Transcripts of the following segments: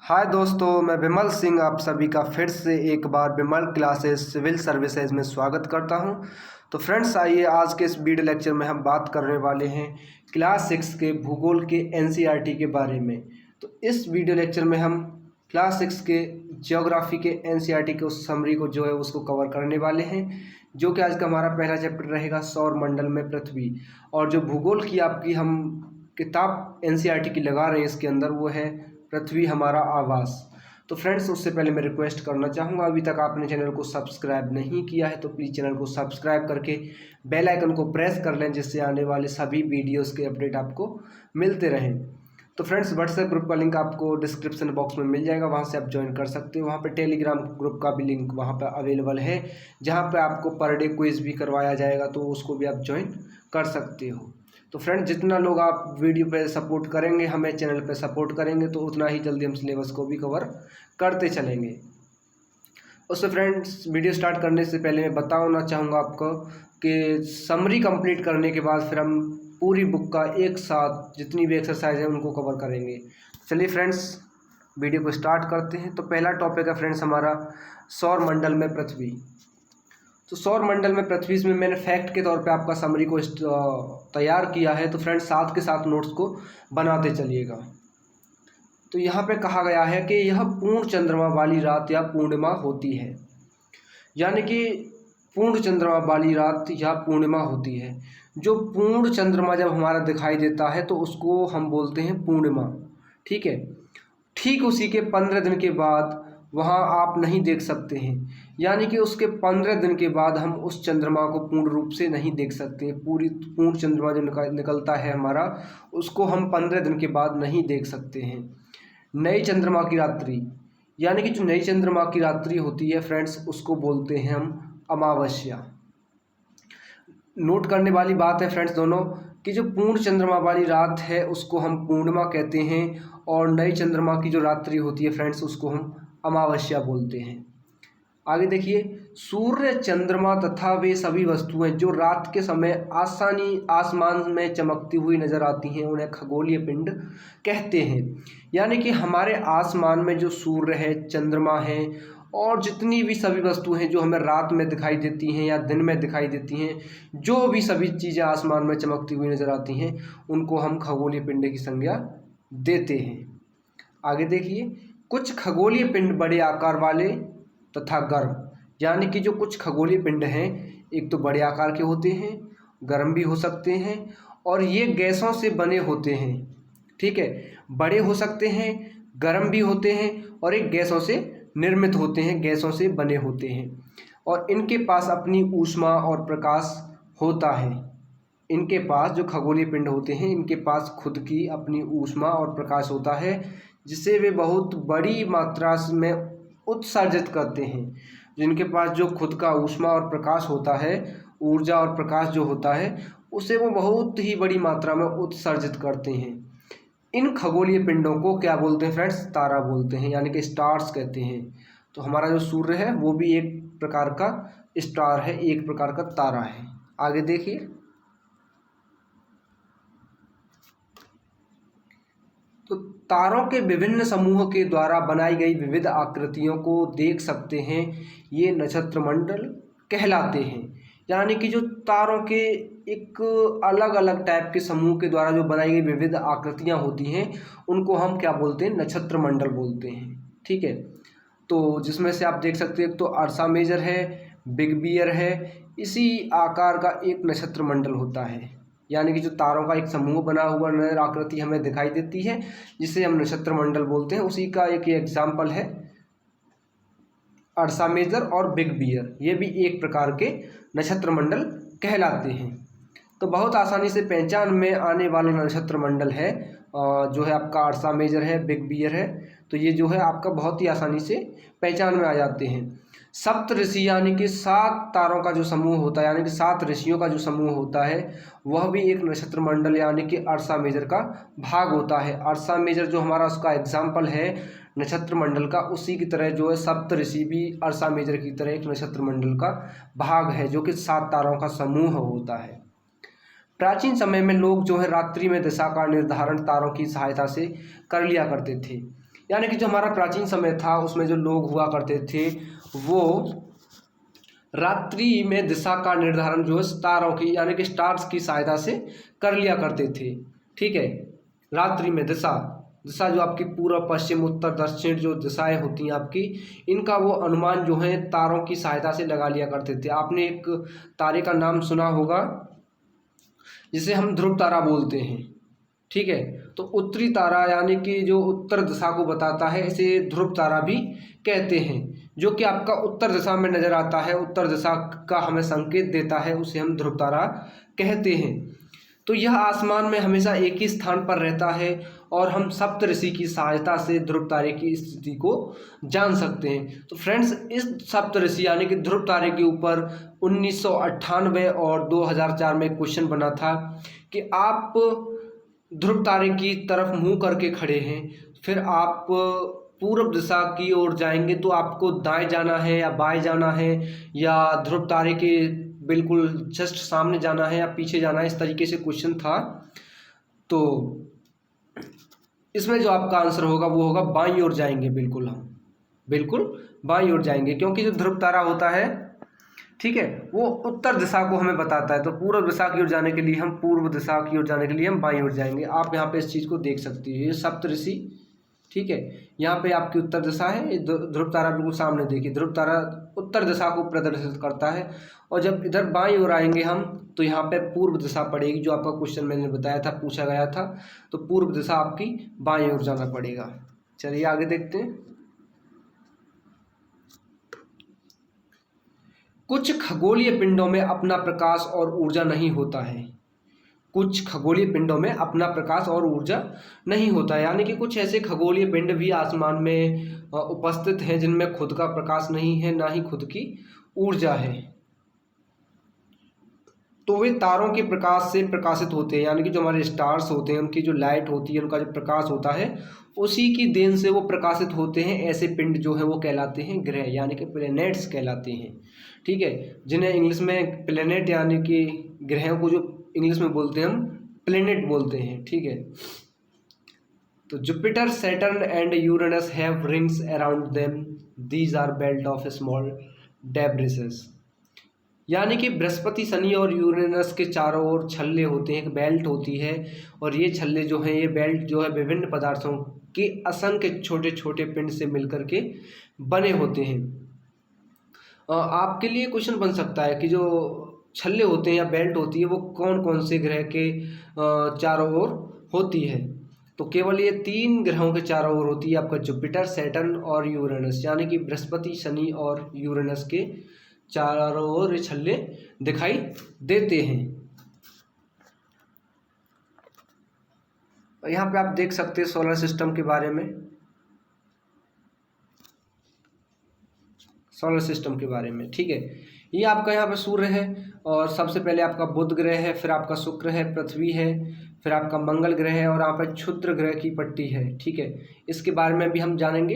हाय दोस्तों, मैं विमल सिंह आप सभी का फिर से एक बार विमल क्लासेस सिविल सर्विसेज में स्वागत करता हूं। तो फ्रेंड्स, आइए आज के इस वीडियो लेक्चर में हम बात करने वाले हैं क्लास 6 के भूगोल के एनसीईआरटी के बारे में। तो इस वीडियो लेक्चर में हम क्लास 6 के ज्योग्राफी के एनसीईआरटी के उस समरी को जो है उसको कवर करने वाले हैं, जो कि आज का हमारा पहला चैप्टर रहेगा सौर मंडल में पृथ्वी। और जो भूगोल की आपकी हम किताब एनसीईआरटी की लगा रहे हैं इसके अंदर, वो है पृथ्वी हमारा आवास। तो फ्रेंड्स, उससे पहले मैं रिक्वेस्ट करना चाहूँगा, अभी तक आपने चैनल को सब्सक्राइब नहीं किया है तो प्लीज़ चैनल को सब्सक्राइब करके बेल आइकन को प्रेस कर लें, जिससे आने वाले सभी वीडियोस के अपडेट आपको मिलते रहें। तो फ्रेंड्स, व्हाट्सएप ग्रुप का लिंक आपको डिस्क्रिप्शन बॉक्स में मिल जाएगा, वहाँ से आप ज्वाइन कर सकते हो। वहाँ पे टेलीग्राम ग्रुप का भी लिंक वहाँ पे अवेलेबल है, जहाँ पे आपको पर डे क्विज भी करवाया जाएगा, तो उसको भी आप ज्वाइन कर सकते हो। तो फ्रेंड्स, जितना लोग आप वीडियो पे सपोर्ट करेंगे, हमें चैनल पे सपोर्ट करेंगे, तो उतना ही जल्दी हम सिलेबस को भी कवर करते चलेंगे। उससे फ्रेंड्स, वीडियो स्टार्ट करने से पहले मैं बताना चाहूँगा आपको कि समरी कंप्लीट करने के बाद फिर हम पूरी बुक का एक साथ जितनी भी एक्सरसाइज है उनको कवर करेंगे। चलिए फ्रेंड्स, वीडियो को स्टार्ट करते हैं। तो पहला टॉपिक है फ्रेंड्स हमारा सौर मंडल में पृथ्वी। तो सौर मंडल में पृथ्वी में मैंने फैक्ट के तौर पे आपका समरी को तैयार किया है। तो फ्रेंड्स, साथ के साथ नोट्स को बनाते चलिएगा। तो यहाँ पे कहा गया है कि यह पूर्ण चंद्रमा वाली रात या पूर्णिमा होती है, यानी कि पूर्ण चंद्रमा वाली रात या पूर्णिमा होती है। जो पूर्ण चंद्रमा जब हमारा दिखाई देता है तो उसको हम बोलते हैं पूर्णिमा, ठीक है। ठीक उसी के 15 दिन के बाद वहाँ आप नहीं देख सकते हैं, यानी कि उसके 15 दिन के बाद हम उस चंद्रमा को पूर्ण रूप से नहीं देख सकते हैं। पूर्ण चंद्रमा जो निकलता है हमारा, उसको हम 15 दिन के बाद नहीं देख सकते हैं। नई चंद्रमा की रात्रि, यानी कि जो नई चंद्रमा की रात्रि होती है फ्रेंड्स, उसको बोलते हैं हम अमावस्या। नोट करने वाली बात है फ्रेंड्स दोनों, कि जो पूर्ण चंद्रमा वाली रात है उसको हम पूर्णिमा कहते हैं, और नई चंद्रमा की जो रात्रि होती है फ्रेंड्स, उसको हम अमावस्या बोलते हैं। आगे देखिए, सूर्य, चंद्रमा तथा वे सभी वस्तुएं जो रात के समय आसमान में चमकती हुई नजर आती हैं, उन्हें खगोलीय पिंड कहते हैं। यानी कि हमारे आसमान में जो सूर्य है, चंद्रमा है, और जितनी भी सभी वस्तु हैं जो हमें रात में दिखाई देती हैं या दिन में दिखाई देती हैं, जो भी सभी चीज़ें आसमान में चमकती हुई नजर आती हैं, उनको हम खगोलीय पिंड की संज्ञा देते हैं। आगे देखिए, कुछ खगोलीय पिंड बड़े आकार वाले तथा गर्म, यानी कि जो कुछ खगोलीय पिंड हैं, एक तो बड़े आकार के होते हैं, गर्म भी हो सकते हैं, और ये गैसों से बने होते हैं, ठीक है। बड़े हो सकते हैं, गर्म भी होते हैं, और एक गैसों से निर्मित होते हैं, गैसों से बने होते हैं, और इनके पास अपनी ऊष्मा और प्रकाश होता है। इनके पास जो खगोलीय पिंड होते हैं, इनके पास खुद की अपनी ऊष्मा और प्रकाश होता है, जिसे वे बहुत बड़ी मात्रा में उत्सर्जित करते हैं। जिनके पास जो खुद का ऊष्मा और प्रकाश होता है, ऊर्जा और प्रकाश जो होता है, उसे वो बहुत ही बड़ी मात्रा में उत्सर्जित करते हैं। इन खगोलीय पिंडों को क्या बोलते हैं फ्रेंड्स? तारा बोलते हैं, यानी कि स्टार्स कहते हैं। तो हमारा जो सूर्य है वो भी एक प्रकार का स्टार है, एक प्रकार का तारा है। आगे देखिए, तो तारों के विभिन्न समूहों के द्वारा बनाई गई विविध आकृतियों को देख सकते हैं, ये नक्षत्र मंडल कहलाते हैं। यानी कि जो तारों के एक अलग अलग टाइप के समूह के द्वारा जो बनाई गई विविध आकृतियां होती हैं, उनको हम क्या बोलते हैं? नक्षत्र मंडल बोलते हैं, ठीक है। तो जिसमें से आप देख सकते हैं, तो अर्सा मेजर है, बिग बियर है, इसी आकार का एक नक्षत्र मंडल होता है। यानी कि जो तारों का एक समूह बना हुआ नजर आकृति हमें दिखाई देती है, जिसे हम नक्षत्र मंडल बोलते हैं, उसी का एक एग्जाम्पल है अर्सा मेजर और बिग बियर। ये भी एक प्रकार के नक्षत्र मंडल कहलाते हैं। तो बहुत आसानी से पहचान में आने वाला नक्षत्र मंडल है जो है आपका अर्सा मेजर है, बिग बियर है। तो ये जो है आपका बहुत ही आसानी से पहचान में आ जाते हैं। सप्त ऋषि, यानी कि 7 तारों का जो समूह होता है, यानी कि 7 ऋषियों का जो समूह होता है, वह भी एक नक्षत्र मंडल यानी कि अर्सा मेजर का भाग होता है। अर्सा मेजर जो हमारा उसका एग्जाम्पल है नक्षत्र मंडल का, उसी की तरह जो है सप्त ऋषि भी अर्सा मेजर की तरह एक नक्षत्र मंडल का भाग है, जो कि 7 तारों का समूह होता है। प्राचीन समय में लोग जो है रात्रि में दिशा का निर्धारण तारों की सहायता से कर लिया करते थे। यानी कि जो हमारा प्राचीन समय था उसमें जो लोग हुआ करते थे वो रात्रि में दिशा का निर्धारण जो है तारों की यानी कि स्टार्स की सहायता से कर लिया करते थे। ठीक है, रात्रि में दिशा दिशा जो आपकी पूर्व पश्चिम उत्तर दक्षिण जो दिशाएं होती हैं आपकी, इनका वो अनुमान जो है तारों की सहायता से लगा लिया करते थे। आपने एक तारे का नाम सुना होगा जिसे हम ध्रुव तारा बोलते हैं। ठीक है, तो उत्तरी तारा यानी कि जो उत्तर दिशा को बताता है इसे ध्रुव तारा भी कहते हैं, जो कि आपका उत्तर दिशा में नजर आता है, उत्तर दिशा का हमें संकेत देता है, उसे हम ध्रुव तारा कहते हैं। तो यह आसमान में हमेशा एक ही स्थान पर रहता है और हम सप्तऋषि की सहायता से ध्रुव तारे की स्थिति को जान सकते हैं। तो फ्रेंड्स, इस सप्तऋषि यानी कि ध्रुव तारे के ऊपर 1998 और 2004 में क्वेश्चन बना था कि आप ध्रुव तारे की तरफ मुंह करके खड़े हैं, फिर आप पूर्व दिशा की ओर जाएंगे तो आपको दाएं जाना है या बाएं जाना है, या ध्रुव तारे के बिल्कुल जस्ट सामने जाना है या पीछे जाना है, इस तरीके से क्वेश्चन था। तो इसमें जो आपका आंसर होगा वो होगा बाईं ओर जाएंगे, बिल्कुल हम बिल्कुल बाईं ओर जाएंगे, क्योंकि जो ध्रुव तारा होता है, ठीक है, वो उत्तर दिशा को हमें बताता है। तो पूर्व दिशा की ओर जाने के लिए हम पूर्व दिशा की ओर जाने के लिए हम बाईं ओर जाएंगे। आप यहाँ पे इस चीज़ को देख सकते हैं, ये सप्तऋषि, ठीक है, यहाँ पे आपकी उत्तर दिशा है, ध्रुव तारा बिल्कुल सामने देखिए, ध्रुव तारा उत्तर दिशा को प्रदर्शित करता है। और जब इधर बाईं ओर आएंगे हम तो यहाँ पे पूर्व दिशा पड़ेगी, जो आपका क्वेश्चन मैंने बताया था, पूछा गया था। तो पूर्व दिशा आपकी बाईं ओर जाना पड़ेगा। चलिए आगे देखते हैं। कुछ खगोलीय पिंडों में अपना प्रकाश और ऊर्जा नहीं होता है। कुछ खगोलीय पिंडों में अपना प्रकाश और ऊर्जा नहीं होता है, यानी कि कुछ ऐसे खगोलीय पिंड भी आसमान में उपस्थित हैं जिनमें खुद का प्रकाश नहीं है, ना ही खुद की ऊर्जा है। तो वे तारों के प्रकाश से प्रकाशित होते हैं, यानी कि जो हमारे स्टार्स होते हैं उनकी जो लाइट होती है, उनका जो प्रकाश होता है, उसी की देन से वो प्रकाशित होते हैं। ऐसे पिंड जो है वो कहलाते हैं ग्रह, यानी कि प्लैनेट्स कहलाते हैं। ठीक है, जिन्हें इंग्लिश में प्लैनेट यानी कि ग्रहों को जो इंग्लिश में बोलते हैं हम प्लैनेट बोलते हैं। ठीक है, तो Jupiter, Saturn and Uranus have rings around them, these are belt of small debrises. यानी कि बृहस्पति, शनि और यूरेनस के चारों ओर छल्ले होते हैं, एक बेल्ट होती है, और ये छल्ले जो हैं, ये बेल्ट जो है विभिन्न पदार्थों के असंख्य छोटे छोटे पिंड से मिलकर के बने होते हैं। आपके लिए क्वेश्चन बन सकता है कि जो छल्ले होते हैं या बेल्ट होती है वो कौन कौन से ग्रह के चारों ओर होती है। तो केवल ये 3 ग्रहों के चारों ओर होती है, आपका जुपिटर, सैटर्न और यूरेनस, यानी कि बृहस्पति, शनि और यूरेनस के चारों ओर छल्ले दिखाई देते हैं। यहाँ पे आप देख सकते हैं सोलर सिस्टम के बारे में, सोलर सिस्टम के बारे में। ठीक है, ये आपका यहाँ पे सूर्य है, और सबसे पहले आपका बुध ग्रह है, फिर आपका शुक्र है, पृथ्वी है, फिर आपका मंगल ग्रह है, और यहाँ पे क्षुद्र ग्रह की पट्टी है। ठीक है, इसके बारे में भी हम जानेंगे।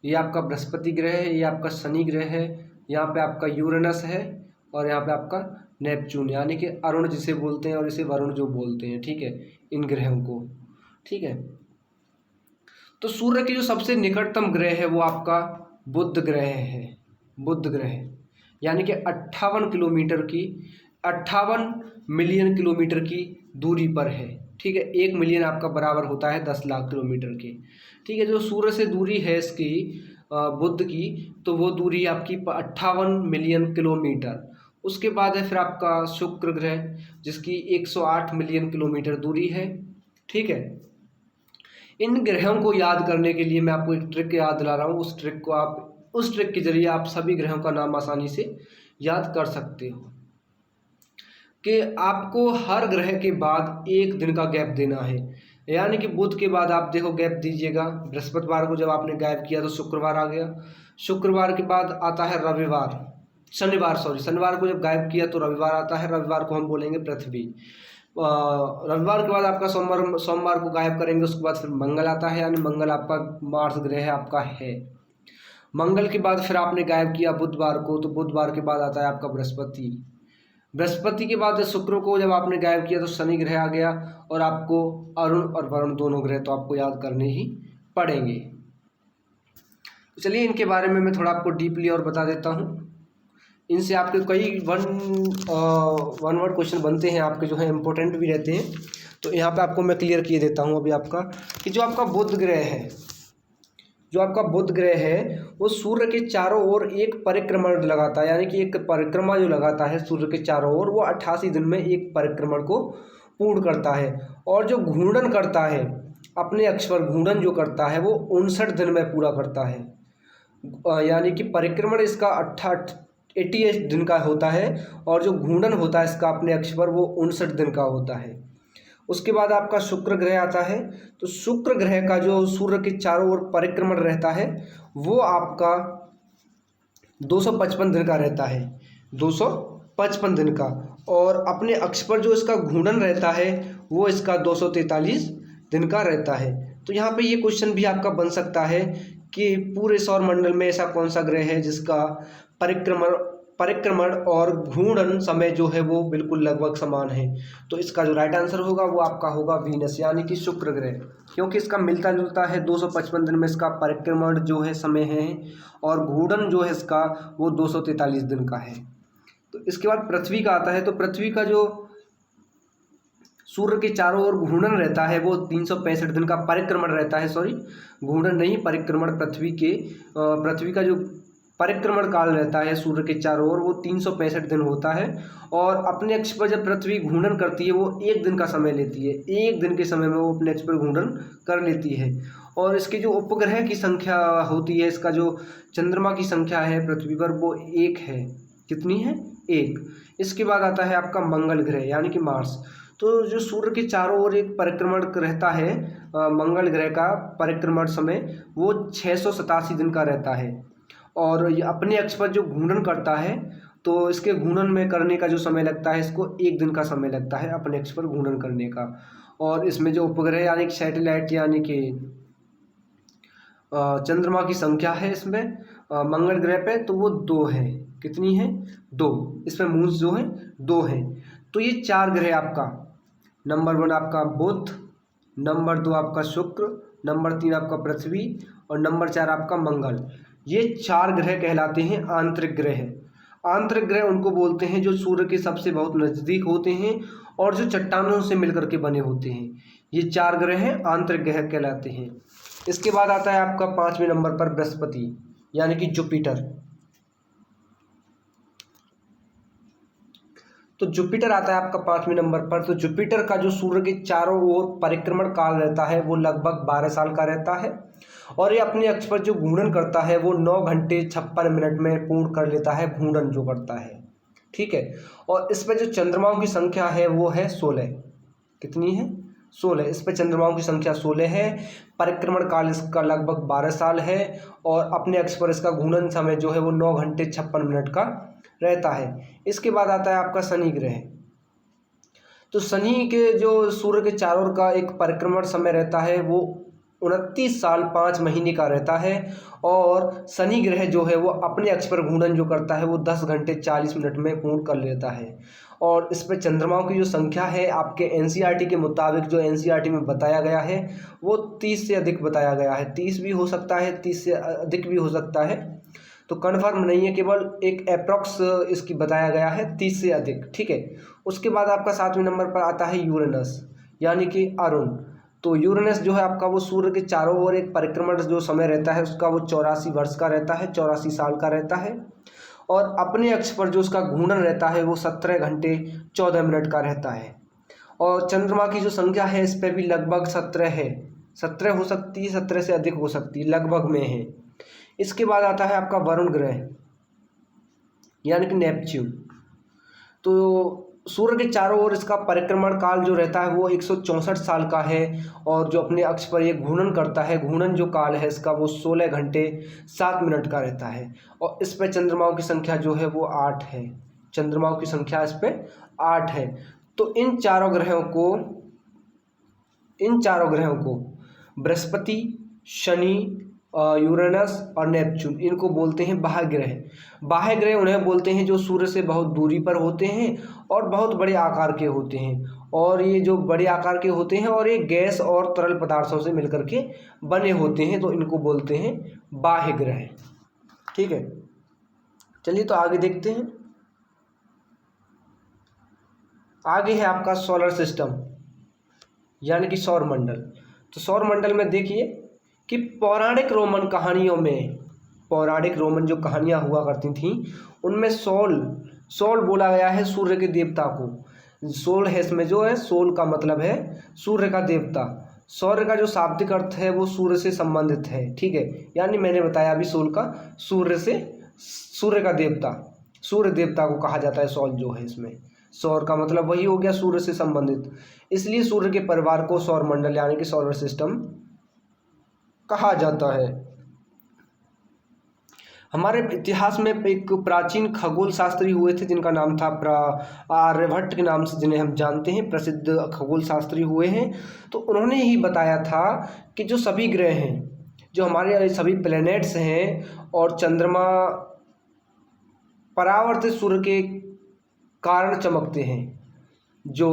ये आपका बृहस्पति ग्रह है, ये आपका शनि ग्रह है, यहाँ पे आपका यूरेनस है, और यहाँ पे आपका नेपच्यून यानी कि अरुण जिसे बोलते हैं, और इसे वरुण जो बोलते हैं। ठीक है, इन ग्रहों को। ठीक है, तो सूर्य की जो सबसे निकटतम ग्रह है वो आपका बुध ग्रह है। बुध ग्रह यानी कि 58 मिलियन किलोमीटर की दूरी पर है। ठीक है, 1 मिलियन आपका बराबर होता है 10 लाख किलोमीटर के। ठीक है, जो सूर्य से दूरी है इसकी बुध की, तो वो दूरी आपकी 58 मिलियन किलोमीटर। उसके बाद है फिर आपका शुक्र ग्रह, जिसकी 108 मिलियन किलोमीटर दूरी है। ठीक है, इन ग्रहों को याद करने के लिए मैं आपको एक ट्रिक याद दिला रहा हूँ। उस ट्रिक के जरिए आप सभी ग्रहों का नाम आसानी से याद कर सकते हो कि आपको हर ग्रह के बाद 1 दिन का गैप देना है। यानी कि बुध के बाद आप देखो गैप दीजिएगा, बृहस्पतिवार को जब आपने गैप किया तो शुक्रवार आ गया, शुक्रवार के बाद आता है शनिवार को जब गायब किया तो रविवार आता है, रविवार को हम बोलेंगे पृथ्वी। रविवार के बाद आपका सोमवार को गायब करेंगे, उसके बाद फिर मंगल आता है, यानी मंगल आपका मार्स ग्रह आपका है। मंगल के बाद फिर आपने गायब किया बुधवार को, तो बुधवार के बाद आता है आपका बृहस्पति। बृहस्पति के बाद शुक्र को जब आपने गायब किया तो शनि ग्रह आ गया, और आपको अरुण और वरुण दोनों ग्रह तो आपको याद करने ही पड़ेंगे। चलिए इनके बारे में मैं थोड़ा आपको डीपली और बता देता हूँ। इनसे आपके कई वन वर्ड क्वेश्चन बनते हैं आपके, जो है इम्पोर्टेंट भी रहते हैं। तो यहाँ पे आपको मैं क्लियर किए देता हूँ अभी आपका, कि जो आपका बुध ग्रह है, जो आपका बुध ग्रह है वो सूर्य के चारों ओर एक परिक्रमण लगाता है, यानी कि एक परिक्रमा जो लगाता है सूर्य के चारों ओर, वो 88 दिन में एक परिक्रमण को पूर्ण करता है। और जो घूर्णन करता है, अपने अक्ष पर घूर्णन जो करता है वो 59 दिन में पूरा करता है। यानी कि परिक्रमण इसका 88 दिन का होता है, और जो घूर्णन होता है इसका अपने अक्ष पर वो 59 दिन का होता है। उसके बाद आपका शुक्र ग्रह आता है। तो शुक्र ग्रह का जो सूर्य के चारों ओर परिक्रमण रहता है वो आपका 255 दिन का रहता है, 255 दिन का। और अपने अक्ष पर जो इसका घूर्णन रहता है वो इसका 243 दिन का रहता है। तो यहाँ पे ये क्वेश्चन भी आपका बन सकता है कि पूरे सौर मंडल में ऐसा कौन सा ग्रह है जिसका परिक्रमण और घूर्णन समय जो है वो बिल्कुल लगभग समान है। तो इसका जो राइट आंसर होगा वो आपका होगा वीनस, यानी कि शुक्र ग्रह, क्योंकि इसका मिलता जुलता है। 255 दिन में इसका परिक्रमण जो है समय है, और घूर्णन जो है इसका वो 243 दिन का है। तो इसके बाद पृथ्वी का आता है। तो पृथ्वी का जो सूर्य के चारों ओर घूर्णन रहता है वो 365 दिन का परिक्रमण रहता है, सॉरी घूर्णन नहीं, परिक्रमण। पृथ्वी का जो परिक्रमण काल रहता है सूर्य के चारों ओर वो 365 दिन होता है। और अपने अक्ष पर जब पृथ्वी घूर्णन करती है वो 1 दिन का समय लेती है, 1 दिन के समय में वो अपने अक्ष पर घूर्णन कर लेती है। और इसके जो उपग्रह की संख्या होती है, इसका जो चंद्रमा की संख्या है पृथ्वी पर वो 1 है। कितनी है? 1। इसके बाद आता है आपका मंगल ग्रह, यानी कि मार्स। तो जो सूर्य के चारों ओर एक परिक्रमण रहता है, मंगल ग्रह का परिक्रमण समय वो 687 दिन का रहता है। और ये अपने अक्ष पर जो घूर्णन करता है, तो इसके घूर्णन में करने का जो समय लगता है इसको 1 दिन का समय लगता है अपने अक्ष पर घूर्णन करने का। और इसमें जो उपग्रह यानी कि सैटेलाइट यानी कि चंद्रमा की संख्या है इसमें मंगल ग्रह पे, तो वो 2 है। कितनी है? 2। इसमें मून्स जो है 2 है। तो ये 4 ग्रह आपका, नंबर 1 आपका बुध, नंबर 2 आपका शुक्र, नंबर 3 आपका पृथ्वी, और नंबर 4 आपका मंगल। ये 4 ग्रह कहलाते हैं आंतरिक ग्रह। आंतरिक ग्रह उनको बोलते हैं जो सूर्य के सबसे बहुत नज़दीक होते हैं और जो चट्टानों से मिलकर के बने होते हैं। ये 4 ग्रह हैं, आंतरिक ग्रह कहलाते हैं। इसके बाद आता है आपका 5वें नंबर पर बृहस्पति, यानी कि जुपिटर। तो जुपिटर आता है आपका 5वें नंबर पर। तो जुपिटर का जो सूर्य के चारों ओर परिक्रमण काल रहता है वो लगभग 12 साल का रहता है। और ये अपने अक्ष पर जो घूर्णन करता है वो 9 घंटे 56 मिनट में पूर्ण कर लेता है, घूर्णन जो करता है। ठीक है। और इस पर जो चंद्रमाओं की संख्या है वो है 16। कितनी है? 16। इस पर चंद्रमाओं की संख्या 16 है। परिक्रमण काल इसका लगभग 12 साल है, और अपने अक्ष पर इसका घूर्णन समय जो है वो 9 घंटे 56 मिनट का रहता है। इसके बाद आता है आपका शनि ग्रह। तो शनि के जो सूर्य के चारों ओर का एक परिक्रमण समय रहता है वो 29 साल 5 महीने का रहता है। और शनि ग्रह जो है वो अपने अक्ष पर घूर्णन जो करता है वो 10 घंटे 40 मिनट में पूर्ण कर लेता है। और इस पर चंद्रमाओं की जो संख्या है आपके एनसीईआरटी के मुताबिक, जो एनसीईआरटी में बताया गया है वो 30 से अधिक बताया गया है। 30 भी हो सकता है, 30 से अधिक भी हो सकता है, तो कन्फर्म नहीं है, केवल एक अप्रॉक्स इसकी बताया गया है 30 से अधिक। ठीक है। उसके बाद आपका 7वें नंबर पर आता है यूरेनस, यानी कि अरुण। तो यूरेनस जो है आपका वो सूर्य के चारों ओर एक परिक्रमण जो समय रहता है उसका वो 84 वर्ष का रहता है, 84 साल का रहता है। और अपने अक्ष पर जो उसका घूर्णन रहता है वो 17 घंटे 14 मिनट का रहता है। और चंद्रमा की जो संख्या है इस पर भी लगभग 17 है, 17 हो सकती है, 17 से अधिक हो सकती है, लगभग में है। इसके बाद आता है आपका वरुण ग्रह, यानी कि नेपच्यून। तो सूर्य के चारों ओर इसका परिक्रमण काल जो रहता है वो 164 साल का है। और जो अपने अक्ष पर ये घूर्णन करता है, घूर्णन जो काल है इसका वो 16 घंटे 7 मिनट का रहता है। और इस पर चंद्रमाओं की संख्या जो है वो 8 है। चंद्रमाओं की संख्या इस पर 8 है। तो इन चारों ग्रहों को बृहस्पति, शनि, यूरेनस और नेपच्यून, इनको बोलते हैं बाह्य ग्रह। बाह्य ग्रह उन्हें बोलते हैं जो सूर्य से बहुत दूरी पर होते हैं और बहुत बड़े आकार के होते हैं। और ये जो बड़े आकार के होते हैं और ये गैस और तरल पदार्थों से मिलकर के बने होते हैं, तो इनको बोलते हैं बाह्य ग्रह। ठीक है, चलिए तो आगे देखते हैं। आगे है आपका सोलर सिस्टम यानी कि सौर मंडल। तो सौर मंडल में देखिए कि पौराणिक रोमन कहानियों में, पौराणिक रोमन जो कहानियाँ हुआ करती थीं उनमें सोल बोला गया है सूर्य के देवता को। सोल है इसमें जो है, सोल का मतलब है सूर्य का देवता। सौर्य का जो शाब्दिक अर्थ है वो सूर्य से संबंधित है। ठीक है, यानी मैंने बताया अभी सोल का सूर्य का देवता, सूर्य देवता को कहा जाता है सौल जो है। इसमें सौर का मतलब वही हो गया सूर्य से संबंधित, इसलिए सूर्य के परिवार को सौर मंडल यानी कि सोलर सिस्टम कहा जाता है। हमारे इतिहास में एक प्राचीन खगोल शास्त्री हुए थे जिनका नाम था आर्यभट्ट के नाम से, जिन्हें हम जानते हैं, प्रसिद्ध खगोल शास्त्री हुए हैं। तो उन्होंने ही बताया था कि जो सभी ग्रह हैं, जो हमारे सभी प्लैनेट्स हैं और चंद्रमा परावर्तित सूर्य के कारण चमकते हैं। जो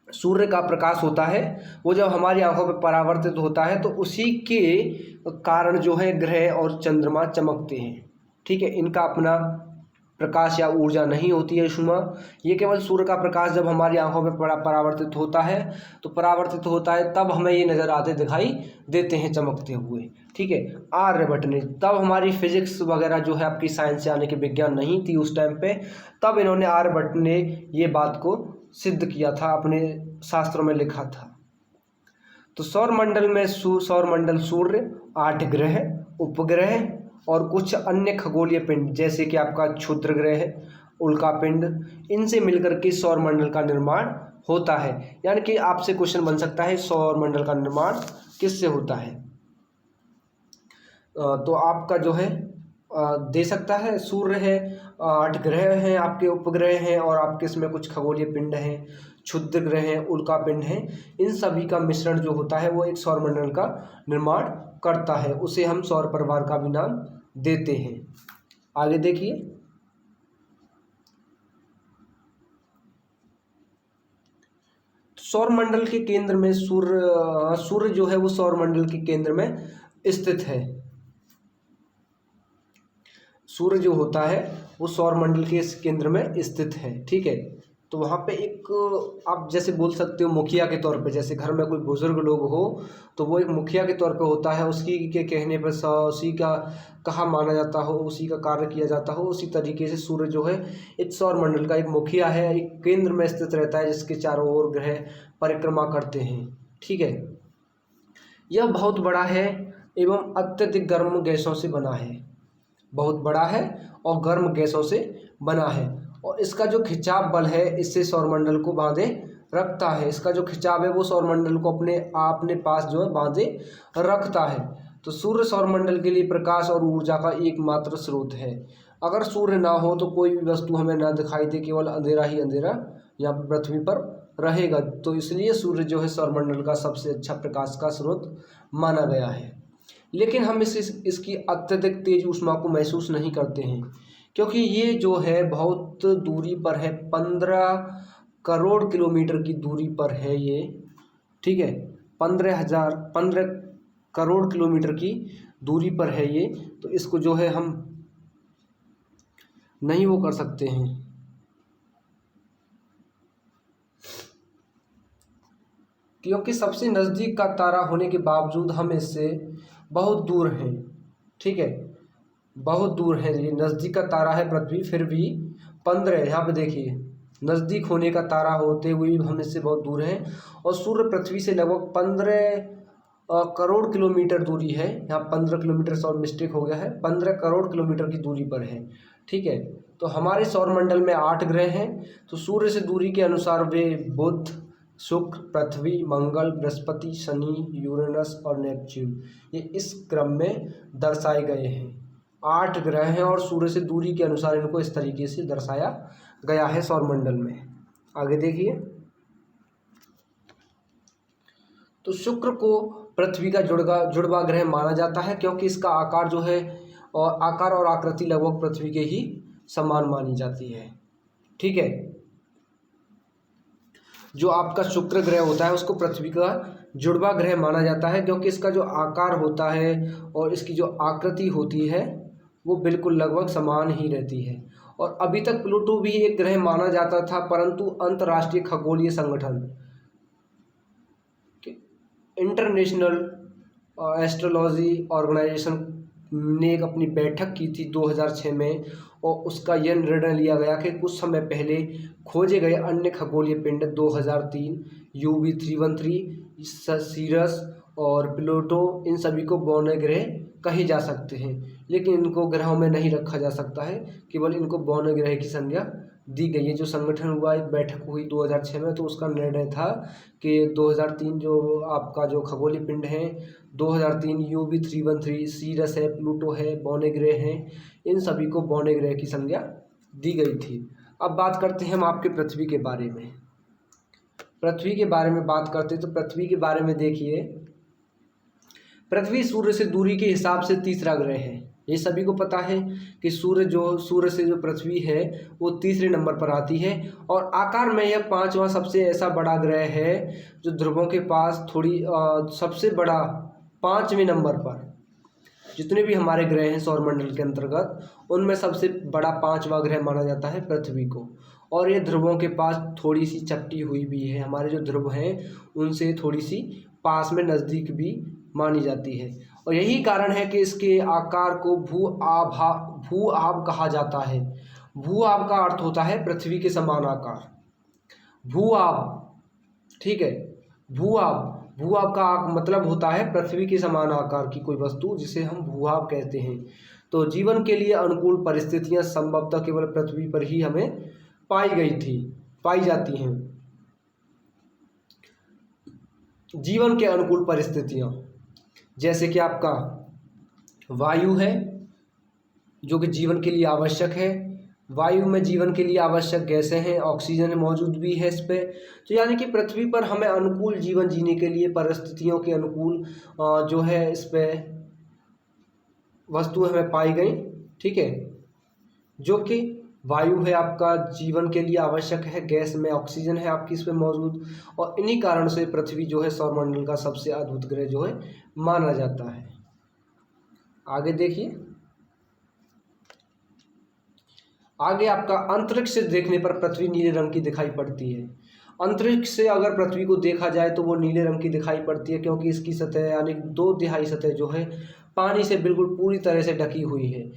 सूर्य का प्रकाश होता है वो जब हमारी आंखों पर परावर्तित होता है तो उसी के कारण जो है ग्रह और चंद्रमा चमकते हैं। ठीक है, इनका अपना प्रकाश या ऊर्जा नहीं होती है शुमा, ये केवल सूर्य का प्रकाश जब हमारी आंखों पर परावर्तित होता है तो परावर्तित होता है तब हमें ये नज़र आते दिखाई देते हैं चमकते हुए। ठीक है, आर्यभट्ट ने, तब हमारी फिजिक्स वगैरह जो है आपकी साइंस यानी कि विज्ञान नहीं थी उस टाइम पे, तब इन्होंने आर्यभट्ट ने ये बात को सिद्ध किया था, अपने शास्त्रों में लिखा था। तो सौर मंडल में सौर मंडल सूर्य, 8 ग्रह, उपग्रह और कुछ अन्य खगोलीय पिंड जैसे कि आपका क्षुद्र ग्रह, उल्का पिंड, इनसे मिलकर के सौर मंडल का निर्माण होता है। यानी कि आपसे क्वेश्चन बन सकता है सौर मंडल का निर्माण किससे होता है, तो आपका जो है दे सकता है सूर्य है, 8 ग्रह हैं आपके, उपग्रह हैं और आपके इसमें कुछ खगोलीय पिंड हैं, क्षुद्र ग्रह हैं, उल्का पिंड हैं। इन सभी का मिश्रण जो होता है वो एक सौर मंडल का निर्माण करता है, उसे हम सौर परिवार का भी नाम देते हैं। आगे देखिए, सौर मंडल के केंद्र में सूर्य जो है वो सौर मंडल के केंद्र में स्थित है। सूर्य जो होता है वो सौर मंडल के इस केंद्र में स्थित है। ठीक है, तो वहाँ पे एक आप जैसे बोल सकते हो मुखिया के तौर पे, जैसे घर में कोई बुजुर्ग लोग हो तो वो एक मुखिया के तौर पे होता है, उसकी के कहने पर उसी का कहा माना जाता हो, उसी का कार्य किया जाता हो। उसी तरीके से सूर्य जो है एक सौर मंडल का एक मुखिया है, एक केंद्र में स्थित रहता है जिसके चारों ओर ग्रह परिक्रमा करते हैं। ठीक है, यह बहुत बड़ा है एवं अत्यधिक गर्म गैसों से बना है, बहुत बड़ा है और गर्म गैसों से बना है, और इसका जो खिंचाव बल है इससे सौरमंडल को बांधे रखता है। इसका जो खिंचाव है वो सौरमंडल को अपने पास जो है बांधे रखता है। तो सूर्य सौरमंडल के लिए प्रकाश और ऊर्जा का एकमात्र स्रोत है। अगर सूर्य ना हो तो कोई भी वस्तु हमें ना दिखाई दे, केवल अंधेरा ही अंधेरा यहाँ पर पृथ्वी पर रहेगा। तो इसलिए सूर्य जो है सौरमंडल का सबसे अच्छा प्रकाश का स्रोत माना गया है। लेकिन हम इसकी अत्यधिक तेज ऊष्मा को महसूस नहीं करते हैं, क्योंकि ये जो है बहुत दूरी पर है, 15 करोड़ किलोमीटर की दूरी पर है ये। ठीक है, 15 करोड़ किलोमीटर की दूरी पर है ये, तो इसको जो है हम नहीं वो कर सकते हैं। क्योंकि सबसे नज़दीक का तारा होने के बावजूद हम इससे बहुत दूर हैं। ठीक है, बहुत दूर है, ये नज़दीक का तारा है पृथ्वी, फिर भी 15, यहाँ पे देखिए, नज़दीक होने का तारा होते हुए भी हम इससे बहुत दूर हैं। और सूर्य पृथ्वी से लगभग 15 करोड़ किलोमीटर दूरी है। यहाँ 15 किलोमीटर से और मिस्टेक हो गया है, 15 करोड़ किलोमीटर की दूरी पर है। ठीक है, तो हमारे सौरमंडल में 8 ग्रह हैं। तो सूर्य से दूरी के अनुसार वे बुध, शुक्र, पृथ्वी, मंगल, बृहस्पति, शनि, यूरेनस और नेपच्यून, ये इस क्रम में दर्शाए गए हैं। 8 ग्रह हैं और सूर्य से दूरी के अनुसार इनको इस तरीके से दर्शाया गया है सौरमंडल में। आगे देखिए, तो शुक्र को पृथ्वी का जुड़वा ग्रह माना जाता है, क्योंकि इसका आकार जो है और आकार और आकृति लगभग पृथ्वी के ही समान मानी जाती है। ठीक है, जो आपका शुक्र ग्रह होता है उसको पृथ्वी का जुड़वा ग्रह माना जाता है, क्योंकि इसका जो आकार होता है और इसकी जो आकृति होती है वो बिल्कुल लगभग समान ही रहती है। और अभी तक प्लूटो भी एक ग्रह माना जाता था, परंतु अंतर्राष्ट्रीय खगोलीय संगठन इंटरनेशनल एस्ट्रोलॉजी ऑर्गेनाइजेशन ने एक अपनी बैठक की थी 2006 में, और उसका यह निर्णय लिया गया कि कुछ समय पहले खोजे गए अन्य खगोलीय पिंड 2003 UV 313 सीरस और प्लूटो, इन सभी को बौने ग्रह कहे जा सकते हैं, लेकिन इनको ग्रहों में नहीं रखा जा सकता है, केवल इनको बौने ग्रह की संज्ञा दी गई है। जो संगठन हुआ, एक बैठक हुई 2006 में, तो उसका निर्णय था कि 2003 जो आपका जो खगोलीय पिंड है 2003 UV 313 सीरस है, प्लूटो है, बौने ग्रह हैं, इन सभी को बौने ग्रह की संज्ञा दी गई थी। अब बात करते हैं हम आपके पृथ्वी के बारे में। पृथ्वी के बारे में बात करते हैं तो पृथ्वी के बारे में देखिए, पृथ्वी सूर्य से दूरी के हिसाब से तीसरा ग्रह है। ये सभी को पता है कि सूर्य से जो पृथ्वी है वो तीसरे नंबर पर आती है, और आकार में यह पांचवा सबसे ऐसा बड़ा ग्रह है जो ध्रुवों के पास सबसे बड़ा पांचवें नंबर पर। जितने भी हमारे ग्रह हैं सौरमंडल के अंतर्गत, उनमें सबसे बड़ा पांचवा ग्रह माना जाता है पृथ्वी को, और ये ध्रुवों के पास थोड़ी सी चपटी हुई भी है। हमारे जो ध्रुव हैं उनसे थोड़ी सी पास में नज़दीक भी मानी जाती है, और यही कारण है कि इसके आकार को भू आब कहा जाता है। भू आब का अर्थ होता है पृथ्वी के समान आकार। भू आब, ठीक है, भू आब का मतलब होता है पृथ्वी के समान आकार की कोई वस्तु, जिसे हम भू आब कहते हैं। तो जीवन के लिए अनुकूल परिस्थितियां संभवतः केवल पृथ्वी पर ही हमें पाई जाती हैं। जीवन के अनुकूल परिस्थितियां जैसे कि आपका वायु है, जो कि जीवन के लिए आवश्यक है। वायु में जीवन के लिए आवश्यक गैसें हैं, ऑक्सीजन मौजूद भी है इस पे। तो यानी कि पृथ्वी पर हमें अनुकूल जीवन जीने के लिए परिस्थितियों के अनुकूल जो है इस पे वस्तु हमें पाई गई, ठीक है। जो कि वायु है आपका जीवन के लिए आवश्यक है, गैस में ऑक्सीजन है आपकी इस पे मौजूद, और इन्हीं कारण से पृथ्वी जो है सौरमंडल का सबसे अद्भुत ग्रह जो है माना जाता है। आगे देखिए, आगे आपका अंतरिक्ष से देखने पर पृथ्वी नीले रंग की दिखाई पड़ती है। अंतरिक्ष से अगर पृथ्वी को देखा जाए तो वो नीले रंग की दिखाई पड़ती है, क्योंकि इसकी सतह यानी 2/3 सतह जो है पानी से बिल्कुल पूरी तरह से ढकी हुई है।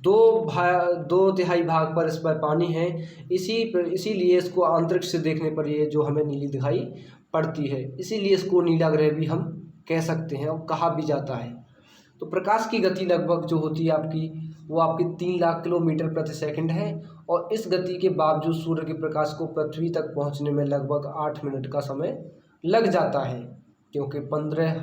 2/3 भाग पर इस पर पानी है, इसीलिए इसको अंतरिक्ष से देखने पर ये जो हमें नीली दिखाई पड़ती है। इसीलिए इसको नीला ग्रह भी हम कह सकते हैं और कहा भी जाता है। तो प्रकाश की गति लगभग जो होती है आपकी, वो आपकी 3 लाख किलोमीटर प्रति सेकंड है, और इस गति के बावजूद सूर्य के प्रकाश को पृथ्वी तक पहुंचने में लगभग 8 मिनट का समय लग जाता है, क्योंकि 15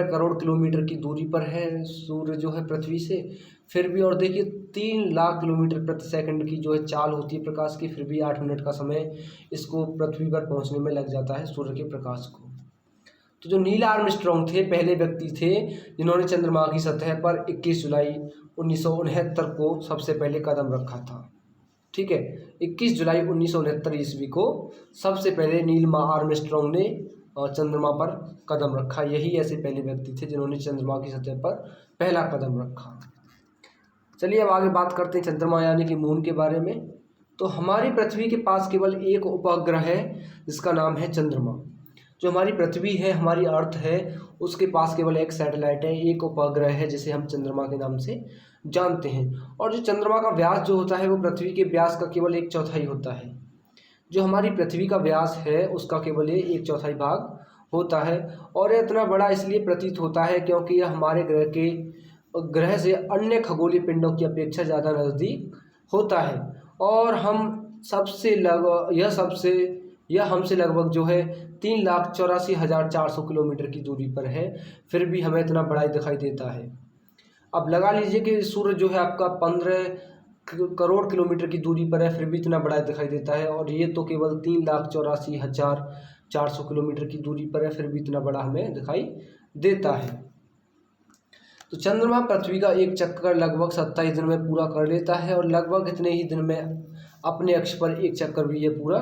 करोड़ किलोमीटर की दूरी पर है सूर्य जो है पृथ्वी से। फिर भी, और देखिए 3 लाख किलोमीटर प्रति सेकंड की जो है चाल होती है प्रकाश की, फिर भी 8 मिनट का समय इसको पृथ्वी पर पहुंचने में लग जाता है सूर्य के प्रकाश को। तो जो नील आर्मस्ट्रॉन्ग थे, पहले व्यक्ति थे जिन्होंने चंद्रमा की सतह पर 21 जुलाई 1969 को सबसे पहले कदम रखा था, ठीक है। 21 जुलाई 1969 ईस्वी को सबसे पहले नील आर्मस्ट्रॉन्ग ने चंद्रमा पर कदम रखा। यही ऐसे पहले व्यक्ति थे जिन्होंने चंद्रमा की सतह पर पहला कदम रखा। चलिए अब आगे बात करते हैं चंद्रमा यानी कि मून के बारे में। तो हमारी पृथ्वी के पास केवल एक उपग्रह है जिसका नाम है चंद्रमा। जो हमारी पृथ्वी है, हमारी अर्थ है, उसके पास केवल एक सैटेलाइट है, एक उपग्रह है जिसे हम चंद्रमा के नाम से जानते हैं। और जो चंद्रमा का व्यास जो होता है वो पृथ्वी के व्यास का केवल 1/4 होता है। जो हमारी पृथ्वी का व्यास है उसका केवल 1/4 भाग होता है, और यह इतना बड़ा इसलिए प्रतीत होता है क्योंकि यह हमारे ग्रह से अन्य खगोलीय पिंडों की अपेक्षा ज़्यादा नज़दीक होता है, और यह हमसे लगभग जो है 3,84,400 किलोमीटर की दूरी पर है। फिर भी हमें इतना बड़ा दिखाई देता है। अब लगा लीजिए कि सूर्य जो है आपका 15 करोड़ किलोमीटर की दूरी पर है, फिर भी इतना बड़ा दिखाई देता है, और ये तो केवल 3,84,400 किलोमीटर की दूरी पर है, फिर भी इतना बड़ा हमें दिखाई देता है। तो चंद्रमा पृथ्वी का एक चक्कर लगभग 27 दिन में पूरा कर लेता है, और लगभग इतने ही दिन में अपने अक्ष पर एक चक्कर भी ये पूरा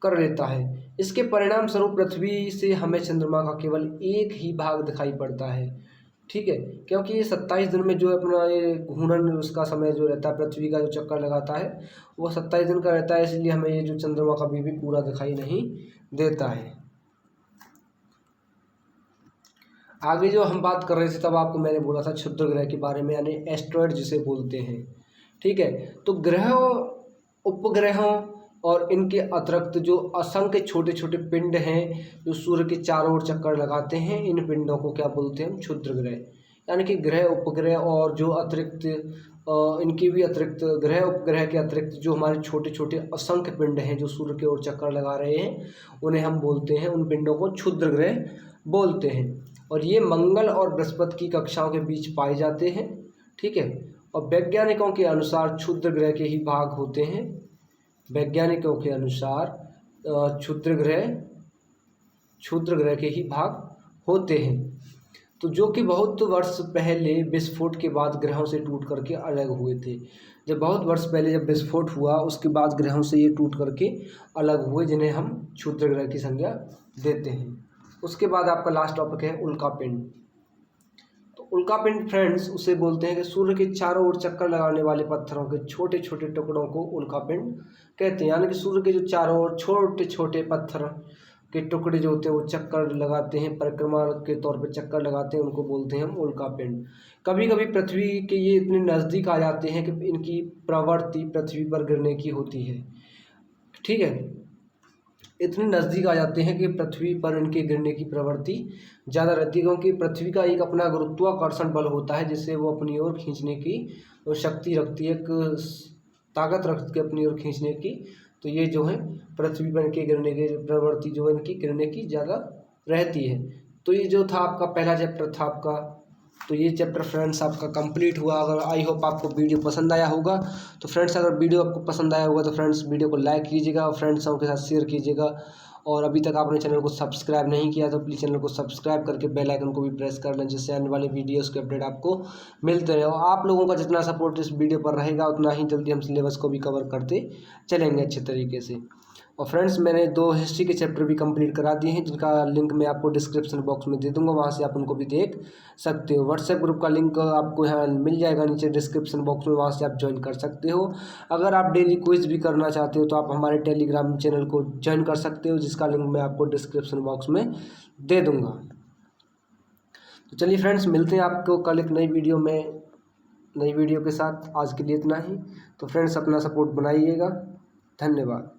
कर लेता है। इसके परिणाम स्वरूप पृथ्वी से हमें चंद्रमा का केवल एक ही भाग दिखाई पड़ता है। ठीक है, क्योंकि ये 27 दिन में जो अपना ये घूर्णन उसका समय जो रहता है, पृथ्वी का जो चक्कर लगाता है वो 27 दिन का रहता है, इसलिए हमें ये जो चंद्रमा कभी भी पूरा दिखाई नहीं देता है। आगे जो हम बात कर रहे थे तब आपको मैंने बोला था क्षुद्र ग्रह के बारे में, यानी एस्ट्रॉयड जिसे बोलते हैं। ठीक है, तो ग्रहों, उपग्रहों और इनके अतिरिक्त जो असंख्य छोटे छोटे पिंड हैं जो सूर्य के चारों ओर चक्कर लगाते हैं, इन पिंडों को क्या बोलते हैं हम? क्षुद्र ग्रह। यानी कि ग्रह, उपग्रह और जो अतिरिक्त इनके भी अतिरिक्त ग्रह उपग्रह के अतिरिक्त जो हमारे छोटे छोटे असंख्य पिंड हैं जो सूर्य की ओर चक्कर लगा रहे हैं, उन्हें हम बोलते हैं, उन पिंडों को क्षुद्र ग्रह बोलते हैं। और ये मंगल और बृहस्पति की कक्षाओं के बीच पाए जाते हैं। ठीक है, और वैज्ञानिकों के अनुसार क्षुद्र ग्रह के ही भाग होते हैं। वैज्ञानिकों के अनुसार क्षुद्र ग्रह के ही भाग होते हैं। तो जो कि बहुत वर्ष पहले विस्फोट के बाद ग्रहों से टूट करके अलग हुए थे। जब बहुत वर्ष पहले जब विस्फोट हुआ उसके बाद ग्रहों से ये टूट करके अलग हुए, जिन्हें हम क्षुद्र ग्रह की संज्ञा देते हैं। उसके बाद आपका लास्ट टॉपिक है उल्कापिंड। तो उल्कापिंड फ्रेंड्स उसे बोलते हैं कि सूर्य के चारों ओर चक्कर लगाने वाले पत्थरों के छोटे छोटे टुकड़ों को उल्कापिंड कहते हैं। यानी कि सूर्य के जो चारों ओर छोटे छोटे पत्थर के टुकड़े जो होते हैं वो चक्कर लगाते हैं, परिक्रमा के तौर पे चक्कर लगाते हैं, उनको बोलते हैं हम उल्कापिंड। कभी कभी पृथ्वी के ये इतने नज़दीक आ जाते हैं कि इनकी प्रवृत्ति पृथ्वी पर गिरने की होती है। ठीक है, इतने नज़दीक आ जाते हैं कि पृथ्वी पर इनके गिरने की प्रवृत्ति ज़्यादा रहती है, क्योंकि पृथ्वी का एक अपना गुरुत्वाकर्षण बल होता है जिससे वो अपनी ओर खींचने की शक्ति रखती है, एक ताकत रखती है अपनी ओर खींचने की। तो ये जो है पृथ्वी पर इनके गिरने की प्रवृत्ति जो है इनकी गिरने की ज़्यादा रहती है। तो ये जो था आपका पहला चैप्टर था आपका, तो ये चैप्टर फ्रेंड्स आपका कंप्लीट हुआ। अगर आई होप आपको वीडियो पसंद आया होगा। तो फ्रेंड्स अगर वीडियो आपको पसंद आया होगा तो फ्रेंड्स वीडियो को लाइक कीजिएगा और फ्रेंड्सों के साथ शेयर कीजिएगा। और अभी तक आपने चैनल को सब्सक्राइब नहीं किया तो प्लीज़ चैनल को सब्सक्राइब करके बेल आइकन को भी प्रेस कर लें, जिससे आने वाले वीडियोज़ के अपडेट आपको मिलते रहे। और आप लोगों का जितना सपोर्ट इस वीडियो पर रहेगा उतना ही जल्दी हम सिलेबस को भी कवर करते चलेंगे अच्छे तरीके से। और फ्रेंड्स मैंने 2 हिस्ट्री के चैप्टर भी कंप्लीट करा दिए हैं, जिनका लिंक मैं आपको डिस्क्रिप्शन बॉक्स में दे दूंगा, वहां से आप उनको भी देख सकते हो। व्हाट्सएप ग्रुप का लिंक आपको यहाँ मिल जाएगा नीचे डिस्क्रिप्शन बॉक्स में, वहां से आप ज्वाइन कर सकते हो। अगर आप डेली क्विज भी करना चाहते हो तो आप हमारे टेलीग्राम चैनल को ज्वाइन कर सकते हो, जिसका लिंक मैं आपको डिस्क्रिप्शन बॉक्स में दे दूँगा। तो चलिए फ्रेंड्स, मिलते हैं आपको कल एक नई वीडियो के साथ। आज के लिए इतना ही। तो फ्रेंड्स अपना सपोर्ट बनाइएगा। धन्यवाद।